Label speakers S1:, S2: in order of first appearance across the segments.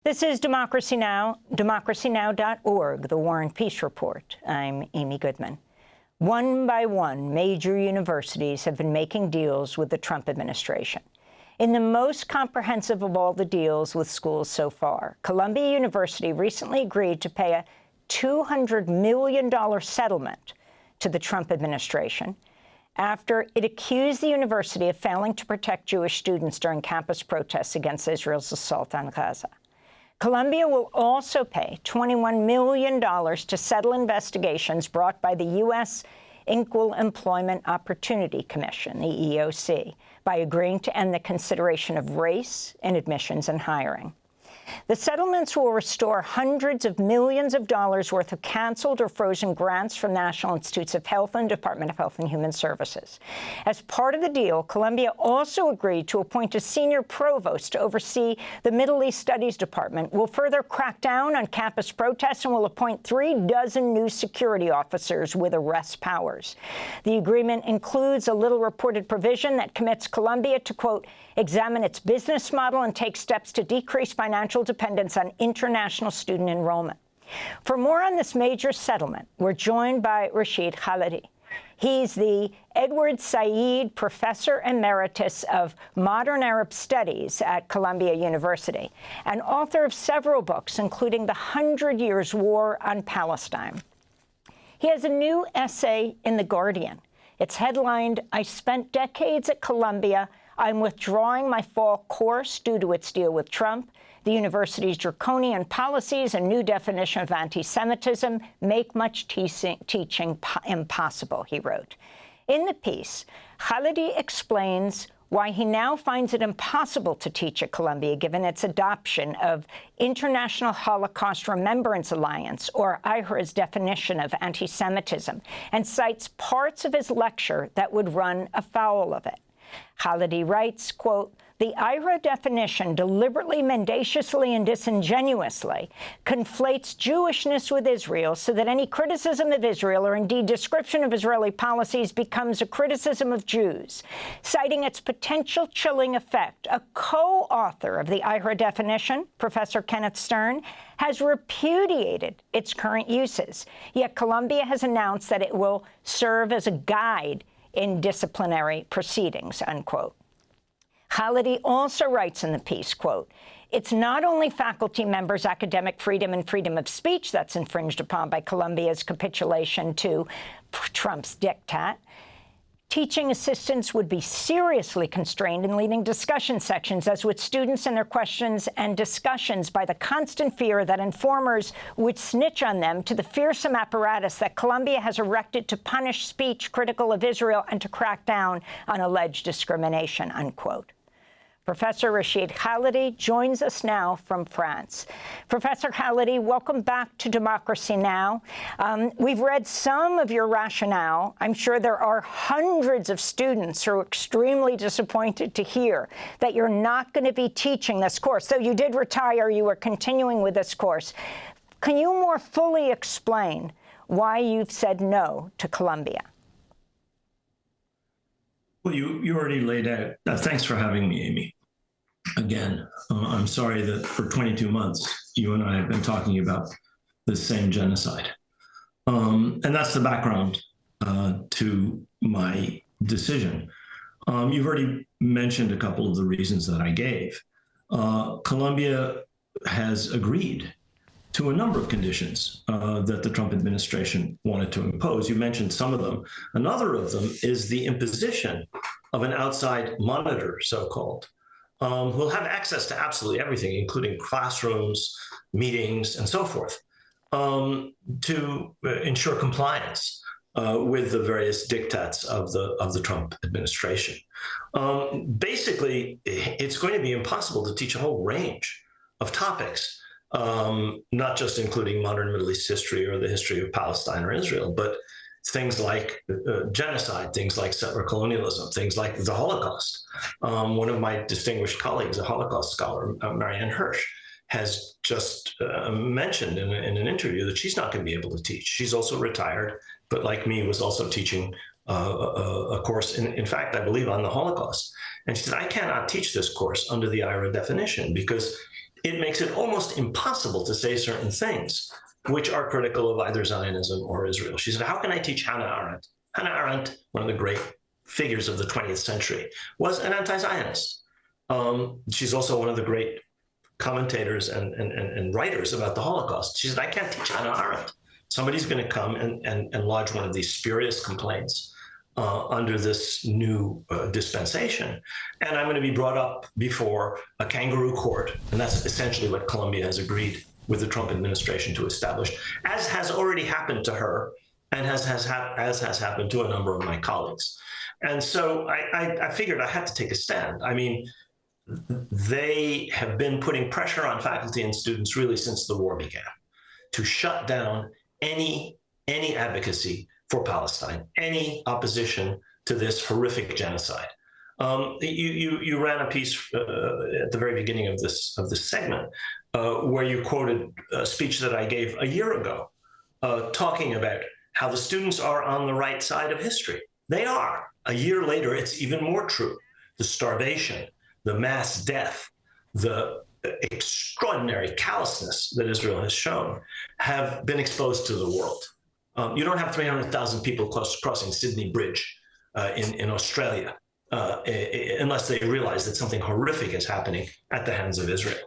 S1: This is Democracy Now!, democracynow.org, the War and Peace Report. I'm Amy Goodman. One by one, major universities have been making deals with the Trump administration. In the most comprehensive of all the deals with schools so far, Columbia University recently agreed to pay a $200 million settlement to the Trump administration after it accused the university of failing to protect Jewish students during campus protests against Israel's assault on Gaza. Columbia will also pay $21 million to settle investigations brought by the U.S. Equal Employment Opportunity Commission, the EEOC, by agreeing to end the consideration of race in admissions and hiring. The settlements will restore hundreds of millions of dollars worth of canceled or frozen grants from National Institutes of Health and Department of Health and Human Services. As part of the deal, Columbia also agreed to appoint a senior provost to oversee the Middle East Studies Department, will further crack down on campus protests, and will appoint 36 new security officers with arrest powers. The agreement includes a little-reported provision that commits Columbia to, quote, examine its business model and take steps to decrease financial dependence on international student enrollment. For more on this major settlement, we're joined by Rashid Khalidi. He's the Edward Said Professor Emeritus of Modern Arab Studies at Columbia University and author of several books, including The 100 Years' War on Palestine. He has a new essay in The Guardian. It's headlined, I Spent Decades at Columbia. I'm withdrawing my fall course due to its deal with Trump. The university's draconian policies and new definition of anti-Semitism make much teaching impossible, he wrote. In the piece, Khalidi explains why he now finds it impossible to teach at Columbia, given its adoption of International Holocaust Remembrance Alliance, or IHRA's definition of anti-Semitism, and cites parts of his lecture that would run afoul of it. Khalidi writes, quote, the IHRA definition deliberately, mendaciously, and disingenuously conflates Jewishness with Israel so that any criticism of Israel, or indeed description of Israeli policies, becomes a criticism of Jews. Citing its potential chilling effect, a co-author of the IHRA definition, Professor Kenneth Stern, has repudiated its current uses. Yet Columbia has announced that it will serve as a guide in disciplinary proceedings, unquote. Khalidi also writes in the piece, quote, it's not only faculty members' academic freedom and freedom of speech that's infringed upon by Columbia's capitulation to Trump's diktat. Teaching assistants would be seriously constrained in leading discussion sections, as would students in their questions and discussions, by the constant fear that informers would snitch on them, to the fearsome apparatus that Columbia has erected to punish speech critical of Israel and to crack down on alleged discrimination, unquote. Professor Rashid Khalidi joins us now from France. Professor Khalidi, welcome back to Democracy Now! We've read some of your rationale. I'm sure there are hundreds of students who are extremely disappointed to hear that you're not going to be teaching this course. So you did retire, you are continuing with this course. Can you more fully explain why you've said no to Columbia?
S2: Well, you already laid out. Thanks for having me, Amy. Again, I'm sorry that for 22 months, you and I have been talking about the same genocide. And that's the background to my decision. You've already mentioned a couple of the reasons that I gave. Columbia has agreed to a number of conditions that the Trump administration wanted to impose. You mentioned some of them. Another of them is the imposition of an outside monitor, so-called, who'll have access to absolutely everything, including classrooms, meetings, and so forth, to ensure compliance with the various diktats of the Trump administration. Basically, it's going to be impossible to teach a whole range of topics, not just including modern Middle East history or the history of Palestine or Israel, but things like genocide, things like settler colonialism, things like the Holocaust. One of my distinguished colleagues, a Holocaust scholar, Marianne Hirsch, has just mentioned in an interview that she's not going to be able to teach. She's also retired, but like me, was also teaching a course, in fact, I believe, on the Holocaust. And she said, I cannot teach this course under the IHRA definition because it makes it almost impossible to say certain things which are critical of either Zionism or Israel. She said, how can I teach Hannah Arendt? Hannah Arendt, one of the great figures of the 20th century, was an anti-Zionist. She's also one of the great commentators and writers about the Holocaust. She said, I can't teach Hannah Arendt. Somebody's going to come and lodge one of these spurious complaints under this new dispensation. And I'm going to be brought up before a kangaroo court. And that's essentially what Colombia has agreed with the Trump administration to establish, as has already happened to her and as has happened to a number of my colleagues. And so I figured I had to take a stand. I mean, they have been putting pressure on faculty and students really since the war began to shut down any advocacy for Palestine, any opposition to this horrific genocide. You ran a piece at the very beginning of this segment where you quoted a speech that I gave a year ago, talking about how the students are on the right side of history. They are. A year later, it's even more true. The starvation, the mass death, the extraordinary callousness that Israel has shown have been exposed to the world. You don't have 300,000 people crossing Sydney Bridge in Australia unless they realize that something horrific is happening at the hands of Israel.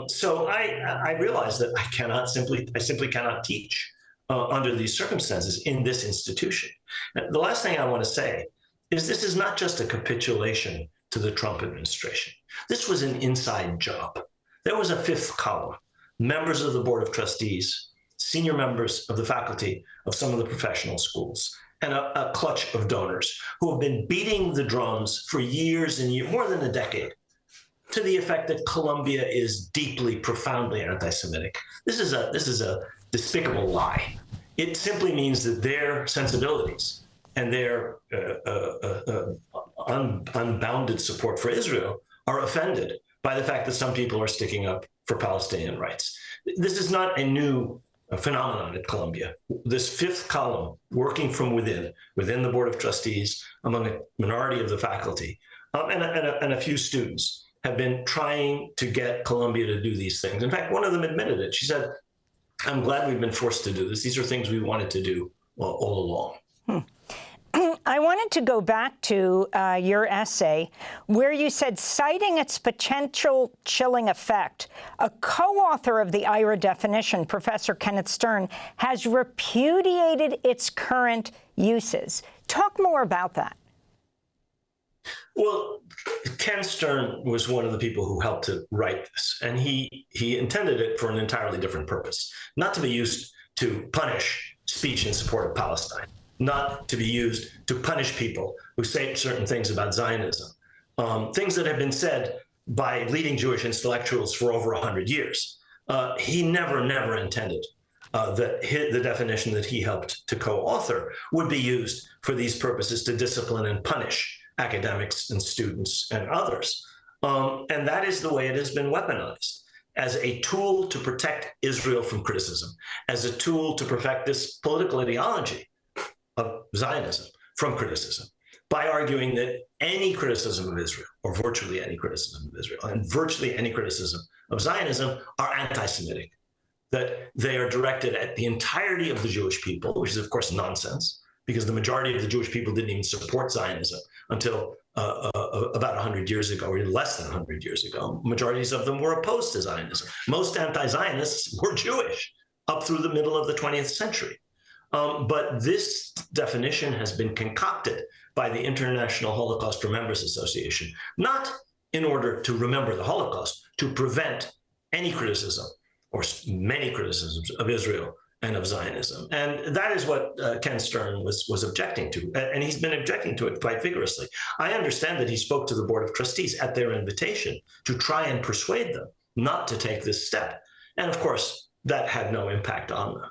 S2: So I realized that I simply cannot teach under these circumstances in this institution. And the last thing I want to say is this is not just a capitulation to the Trump administration. This was an inside job. There was a fifth column, members of the Board of Trustees, senior members of the faculty of some of the professional schools, and a clutch of donors who have been beating the drums for years and years, more than a decade, to the effect that Colombia is deeply, profoundly anti-Semitic. This is a despicable lie. It simply means that their sensibilities and their unbounded support for Israel are offended by the fact that some people are sticking up for Palestinian rights. This is not a new phenomenon at Columbia. This fifth column, working from within the Board of Trustees, among a minority of the faculty, and a few students, have been trying to get Columbia to do these things. In fact, one of them admitted it. She said, I'm glad we've been forced to do this. These are things we wanted to do all along.
S1: I wanted to go back to your essay where you said, citing its potential chilling effect, a co-author of the IRA definition, Professor Kenneth Stern, has repudiated its current uses. Talk more about that.
S2: Well, Ken Stern was one of the people who helped to write this, and he intended it for an entirely different purpose, not to be used to punish speech in support of Palestine, not to be used to punish people who say certain things about Zionism, things that have been said by leading Jewish intellectuals for over 100 years. He never intended that the definition that he helped to co-author would be used for these purposes to discipline and punish academics and students and others. And that is the way it has been weaponized, as a tool to protect Israel from criticism, as a tool to perfect this political ideology of Zionism from criticism, by arguing that any criticism of Israel, or virtually any criticism of Israel, and virtually any criticism of Zionism are anti-Semitic, that they are directed at the entirety of the Jewish people, which is, of course, nonsense, because the majority of the Jewish people didn't even support Zionism until about 100 years ago, or less than 100 years ago. Majorities of them were opposed to Zionism. Most anti-Zionists were Jewish up through the middle of the 20th century. But this definition has been concocted by the International Holocaust Remembrance Association, not in order to remember the Holocaust, to prevent any criticism or many criticisms of Israel and of Zionism. And that is what Ken Stern was objecting to. And he's been objecting to it quite vigorously. I understand that he spoke to the Board of Trustees at their invitation to try and persuade them not to take this step. And of course, that had no impact on them.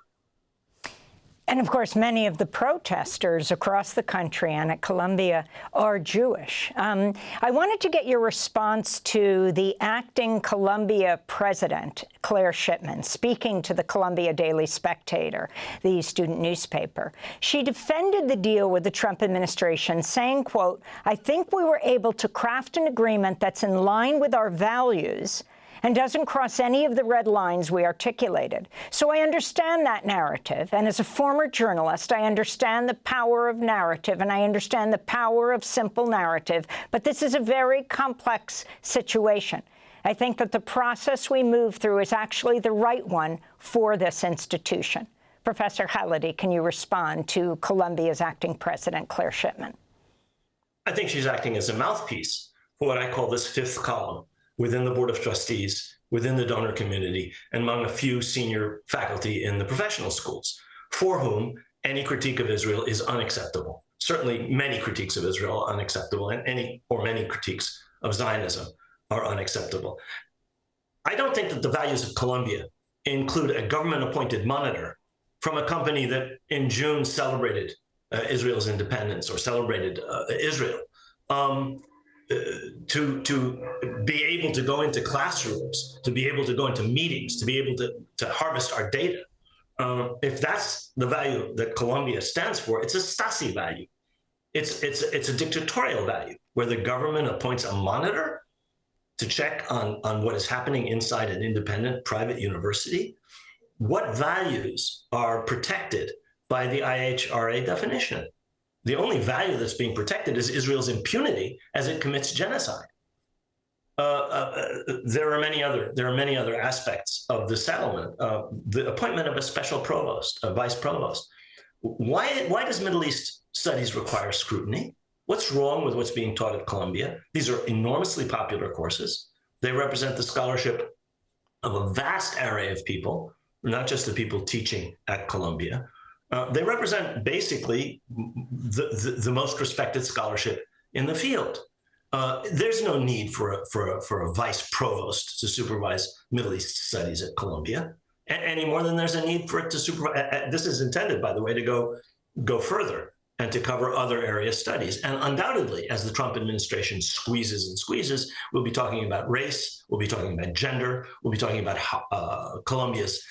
S1: And of course, many of the protesters across the country and at Columbia are Jewish. I wanted to get your response to the acting Columbia president, Claire Shipman, speaking to the Columbia Daily Spectator, the student newspaper. She defended the deal with the Trump administration, saying, quote, I think we were able to craft an agreement that's in line with our values and doesn't cross any of the red lines we articulated. So I understand that narrative, and as a former journalist, I understand the power of narrative, and I understand the power of simple narrative, but this is a very complex situation. I think that the process we move through is actually the right one for this institution. Professor Khalidi, can you respond to Columbia's acting president, Claire Shipman?
S3: I think she's acting as a mouthpiece for what I call this fifth column within the Board of Trustees, within the donor community, and among a few senior faculty in the professional schools, for whom any critique of Israel is unacceptable. Certainly many critiques of Israel are unacceptable, and many critiques of Zionism are unacceptable. I don't think that the values of Columbia include a government-appointed monitor from a company that in June celebrated Israel's independence or celebrated Israel, to be able to go into classrooms, to be able to go into meetings, to be able to harvest our data. If that's the value that Columbia stands for, it's a Stasi value. It's a dictatorial value where the government appoints a monitor to check on what is happening inside an independent private university. What values are protected by the IHRA definition? The only value that's being protected is Israel's impunity as it commits genocide. There are many other aspects of the settlement. The appointment of a special provost, a vice provost. Why does Middle East studies require scrutiny? What's wrong with what's being taught at Columbia? These are enormously popular courses. They represent the scholarship of a vast array of people, not just the people teaching at Columbia. They represent basically the most respected scholarship in the field. There's no need for a vice provost to supervise Middle East studies at Columbia, any more than there's a need for it to supervise. This is intended, by the way, to go further and to cover other area studies. And undoubtedly, as the Trump administration squeezes and squeezes, we'll be talking about race, we'll be talking about gender, we'll be talking about Columbia's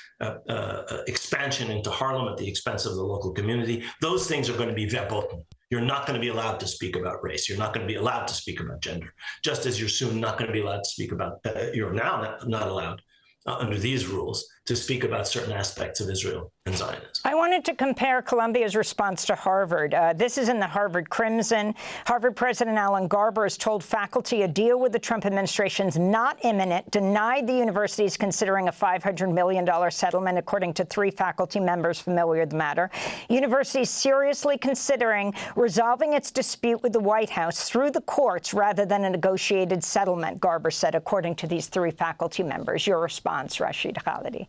S3: expansion into Harlem at the expense of the local community. Those things are going to be verboten. You're not going to be allowed to speak about race. You're not going to be allowed to speak about gender, just as you're soon not going to be allowed to speak about, you're now not allowed under these rules to speak about certain aspects of Israel and Zionism.
S1: I wanted to compare Columbia's response to Harvard. This is in the Harvard Crimson. Harvard President Alan Garber has told faculty a deal with the Trump administration's not imminent, denied the universities considering a $500 million settlement, according to 3 faculty members familiar with the matter. University seriously considering resolving its dispute with the White House through the courts rather than a negotiated settlement, Garber said, according to these 3 faculty members. Your response, Rashid Khalidi.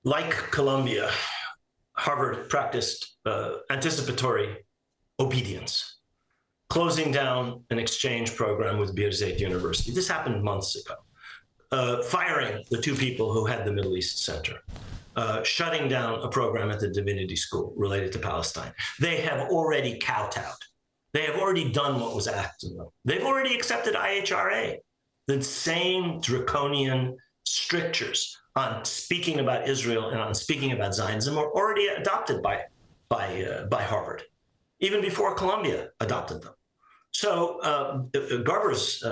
S3: Like Columbia, Harvard practiced anticipatory obedience, closing down an exchange program with Birzeit University. This happened months ago. Firing the 2 people who had the Middle East Center, shutting down a program at the Divinity School related to Palestine. They have already kowtowed. They have already done what was asked of them. They've already accepted IHRA. The same draconian strictures on speaking about Israel and on speaking about Zionism are already adopted by Harvard, even before Columbia adopted them. So Garber's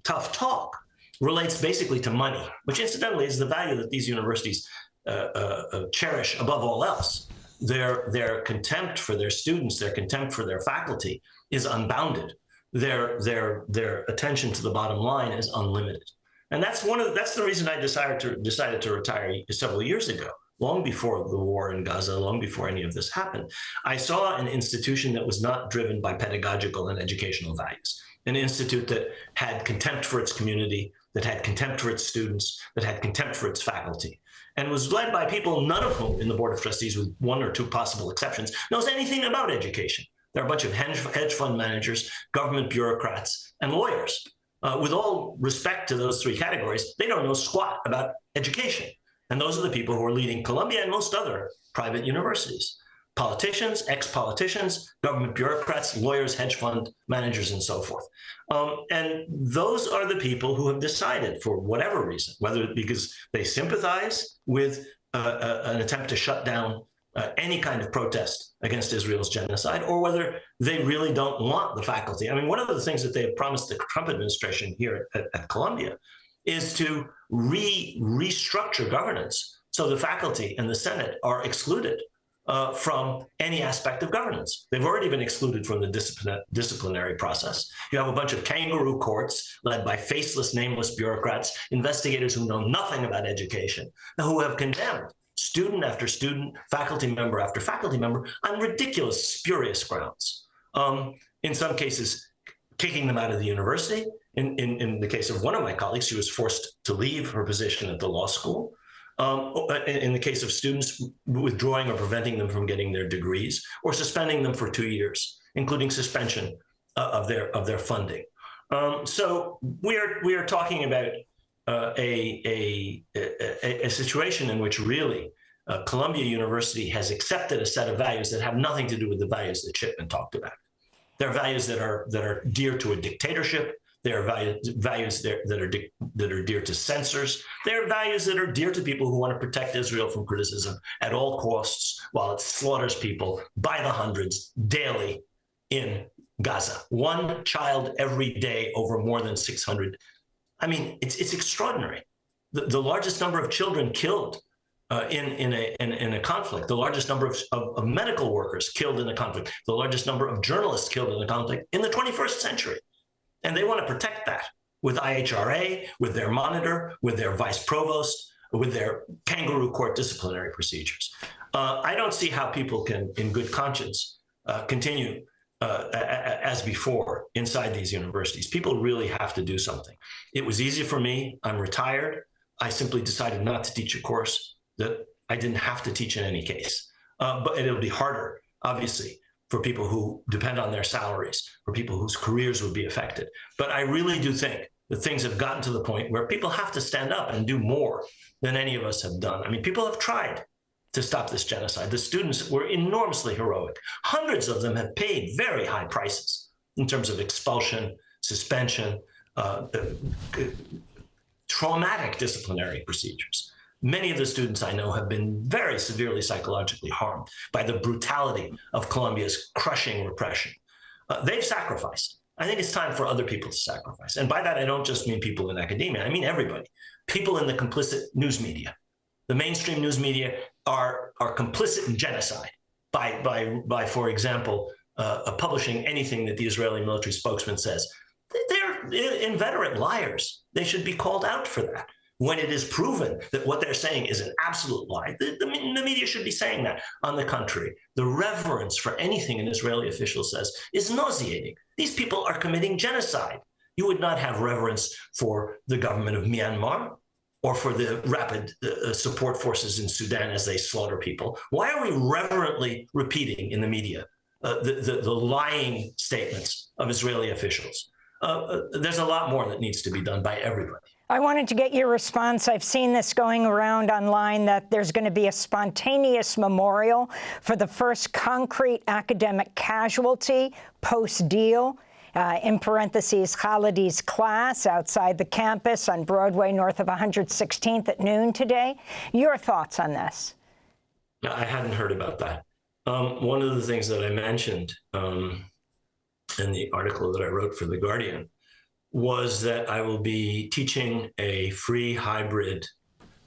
S3: tough talk relates basically to money, which incidentally is the value that these universities cherish above all else. Their contempt for their students, their contempt for their faculty is unbounded. Their attention to the bottom line is unlimited. And that's the reason I decided to retire several years ago, long before the war in Gaza, long before any of this happened. I saw an institution that was not driven by pedagogical and educational values, an institute that had contempt for its community, that had contempt for its students, that had contempt for its faculty, and was led by people, none of whom in the Board of Trustees, with 1 or 2 possible exceptions, knows anything about education. They're a bunch of hedge fund managers, government bureaucrats, and lawyers. With all respect to those 3 categories, they don't know squat about education. And those are the people who are leading Columbia and most other private universities. Politicians, ex-politicians, government bureaucrats, lawyers, hedge fund managers, and so forth. And those are the people who have decided, for whatever reason, whether because they sympathize with an attempt to shut down any kind of protest against Israel's genocide, or whether they really don't want the faculty. I mean, one of the things that they have promised the Trump administration here at Columbia is to restructure governance so the faculty and the Senate are excluded from any aspect of governance. They've already been excluded from the disciplinary process. You have a bunch of kangaroo courts led by faceless, nameless bureaucrats, investigators who know nothing about education, and who have condemned student after student, faculty member after faculty member on ridiculous, spurious grounds. In some cases, kicking them out of the university. In the case of one of my colleagues, she was forced to leave her position at the law school. In the case of students, withdrawing or preventing them from getting their degrees, or suspending them for 2 years, including suspension of their funding. So we are talking about a situation in which really Columbia University has accepted a set of values that have nothing to do with the values that Shipman talked about. They're values that are dear to a dictatorship. They are values that are dear to censors. They are values that are dear to people who want to protect Israel from criticism at all costs while it slaughters people by the hundreds daily in Gaza. One child every day over more than 600. I mean, it's extraordinary. The largest number of children killed in a conflict, the largest number of medical workers killed in a conflict, the largest number of journalists killed in a conflict in the 21st century. And they want to protect that with IHRA, with their monitor, with their vice provost, with their kangaroo court disciplinary procedures. I don't see how people can, in good conscience, continue as before inside these universities. People really have to do something. It was easy for me. I'm retired. I simply decided not to teach a course that I didn't have to teach in any case. But it'll be harder, obviously, for people who depend on their salaries, for people whose careers would be affected. But I really do think that things have gotten to the point where people have to stand up and do more than any of us have done. I mean, people have tried to stop this genocide. The students were enormously heroic. Hundreds of them have paid very high prices in terms of expulsion, suspension, traumatic disciplinary procedures. Many of the students I know have been very severely psychologically harmed by the brutality of Columbia's crushing repression. They've sacrificed. I think it's time for other people to sacrifice. And by that, I don't just mean people in academia. I mean everybody. People in the complicit news media. The mainstream news media are complicit in genocide by for example, publishing anything that the Israeli military spokesman says. They're inveterate liars. They should be called out for that. When it is proven that what they're saying is an absolute lie, the media should be saying that. On the contrary, the reverence for anything an Israeli official says is nauseating. These people are committing genocide. You would not have reverence for the government of Myanmar or for the rapid support forces in Sudan as they slaughter people. Why are we reverently repeating in the media the lying statements of Israeli officials? There's a lot more that needs to be done by everybody.
S1: I wanted to get your response. I've seen this going around online that there's going to be a spontaneous memorial for the first concrete academic casualty post-deal, in parentheses, Khalidi's class outside the campus on Broadway north of 116th at noon today. Your thoughts on this?
S3: I hadn't heard about that. One of the things that I mentioned in the article that I wrote for The Guardian was that I will be teaching a free hybrid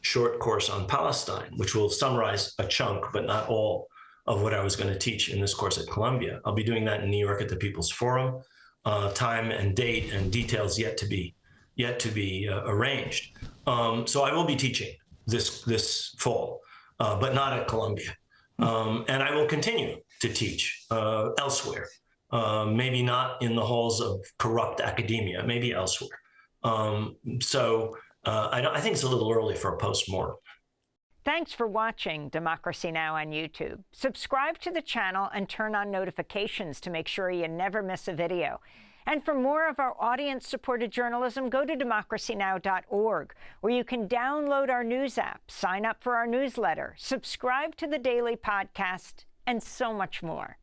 S3: short course on Palestine, which will summarize a chunk, but not all, of what I was going to teach in this course at Columbia. I'll be doing that in New York at the People's Forum. Time and date and details yet to be arranged. So I will be teaching this fall, but not at Columbia. And I will continue to teach elsewhere. Maybe not in the halls of corrupt academia, maybe elsewhere. I think it's a little early for a postmortem.
S1: Thanks for watching Democracy Now! On YouTube. Subscribe to the channel and turn on notifications to make sure you never miss a video. And for more of our audience-supported journalism, go to democracynow.org, where you can download our news app, sign up for our newsletter, subscribe to the daily podcast, and so much more.